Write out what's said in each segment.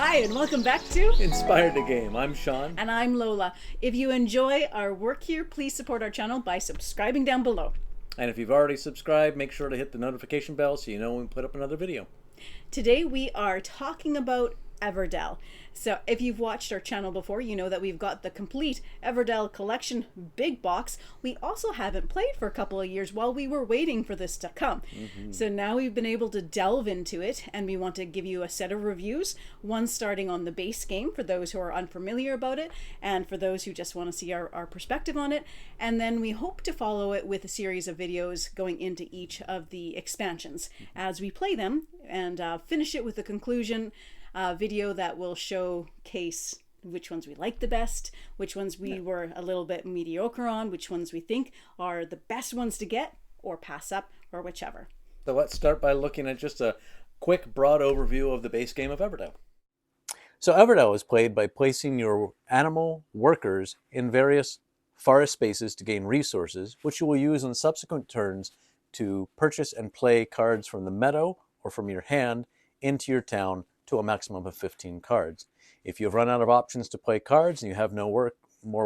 Hi, and welcome back to Inspired the Game. I'm Sean. And I'm Lola. If you enjoy our work here, please support our channel by subscribing down below. And if you've already subscribed, make sure to hit the notification bell so you know when we put up another video. Today we are talking about Everdell. So if you've watched our channel before, you know that we've got the complete Everdell collection big box. We also haven't played for a couple of years while we were waiting for this to come. So now we've been able to delve into it, and we want to give you a set of reviews, one starting on the base game for those who are unfamiliar about it, and for those who just want to see our perspective on it. And then we hope to follow it with a series of videos going into each of the expansions as we play them, and finish it with a conclusion video that will showcase which ones we like the best, which ones we were a little bit mediocre on, which ones we think are the best ones to get or pass up, or whichever. So let's start by looking at just a quick broad overview of the base game of Everdell. So Everdell is played by placing your animal workers in various forest spaces to gain resources, which you will use on subsequent turns to purchase and play cards from the meadow or from your hand into your town to a maximum of 15 cards. If you've run out of options to play cards and you have more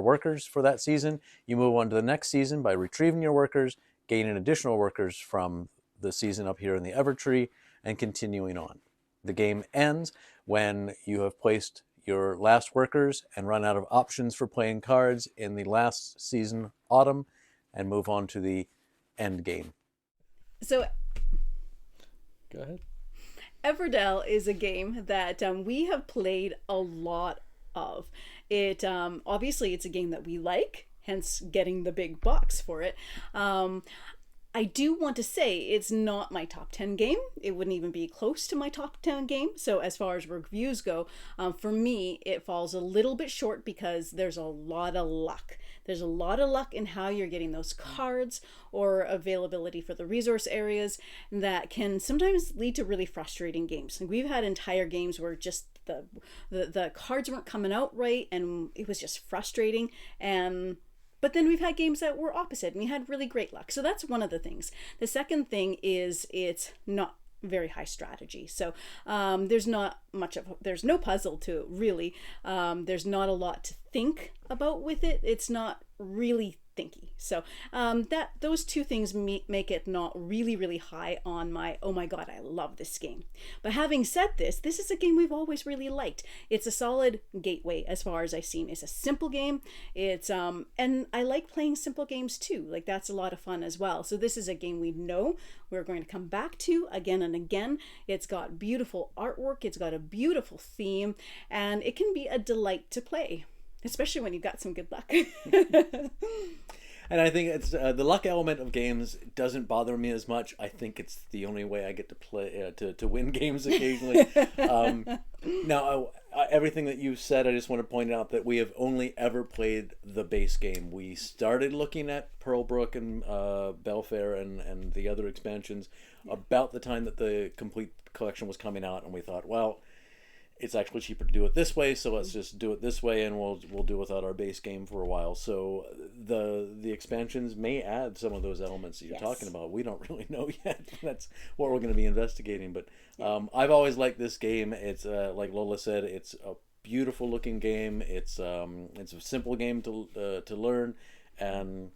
workers for that season, you move on to the next season by retrieving your workers, gaining additional workers from the season up here in the Evertree, and continuing on. The game ends when you have placed your last workers and run out of options for playing cards in the last season, autumn, and move on to the end game. So Go ahead. Everdell is a game that we have played a lot of. It obviously it's a game that we like, hence getting the big box for it. I do want to say it's not my top 10 game. It wouldn't even be close to my top 10 game. So as far as reviews go, for me, it falls a little bit short because there's a lot of luck. There's a lot of luck in how you're getting those cards or availability for the resource areas that can sometimes lead to really frustrating games. Like, we've had entire games where just the cards weren't coming out right, and it was just frustrating. But then we've had games that were opposite, and we had really great luck. So that's one of the things. The second thing is it's not very high strategy. So there's no puzzle to it, really. There's not a lot to think about with it. It's not really thinky. So those two things make it not really high on my, oh my god, I love this game. But having said this is a game we've always really liked. It's a solid gateway as far as I've seen. It's a simple game. It's and I like playing simple games too. Like, that's a lot of fun as well. So this is a game we know we're going to come back to again and again. It's got beautiful artwork. It's got a beautiful theme, and it can be a delight to play, especially when you've got some good luck. And I think it's the luck element of games doesn't bother me as much. I think it's the only way I get to play to win games occasionally. Now, everything that you said, I just want to point out that we have only ever played the base game. We started looking at Pearlbrook and Belfair and the other expansions about the time that the complete collection was coming out, and we thought, well, it's actually cheaper to do it this way, so let's just do it this way, and we'll do without our base game for a while. So the expansions may add some of those elements that you're talking about. We don't really know yet. That's what we're going to be investigating. But I've always liked this game. It's like Lola said, it's a beautiful looking game. It's a simple game to learn, and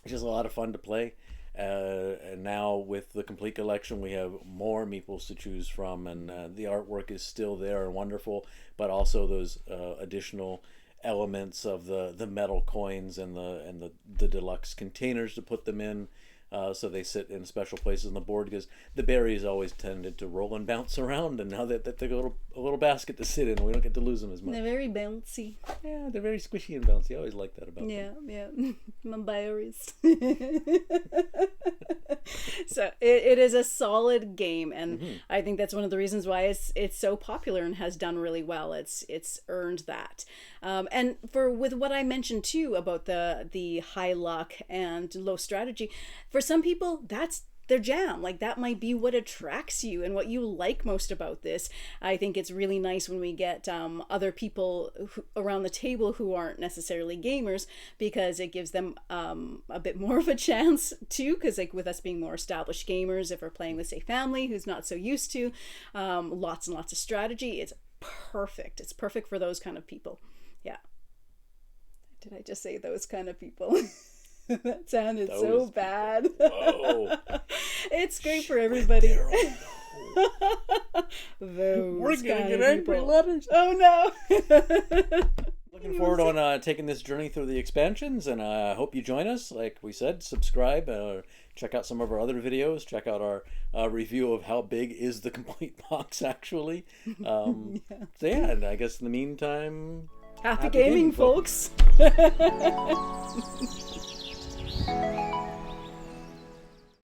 it's just a lot of fun to play. And now with the complete collection, we have more meeples to choose from, and the artwork is still there and wonderful, but also those additional elements of the metal coins and the deluxe containers to put them in, so they sit in special places on the board, because the berries always tended to roll and bounce around, and now that they've got a little basket to sit in, we don't get to lose them as much. They're very bouncy. Yeah, they're very squishy and bouncy. I always like that about them. Yeah. My berries. So it is a solid game, and I think that's one of the reasons why it's so popular and has done really well. It's earned that. And with what I mentioned too about the high luck and low strategy, for some people that's their jam. Like, that might be what attracts you and what you like most about this. I think it's really nice when we get other people around the table who aren't necessarily gamers, because it gives them a bit more of a chance too, because like with us being more established gamers, if we're playing with say family who's not so used to lots and lots of strategy, it's perfect. It's perfect for those kind of people. Yeah. Did I just say those kind of people? That sounded so bad. Whoa. It's great for everybody. Those We're gonna kind get of angry people. letters. Oh no. Looking forward on taking this journey through the expansions, and I hope you join us. Like we said, subscribe, check out some of our other videos, check out our review of how big is the complete box actually. So yeah, and I guess in the meantime, Happy gaming, folks.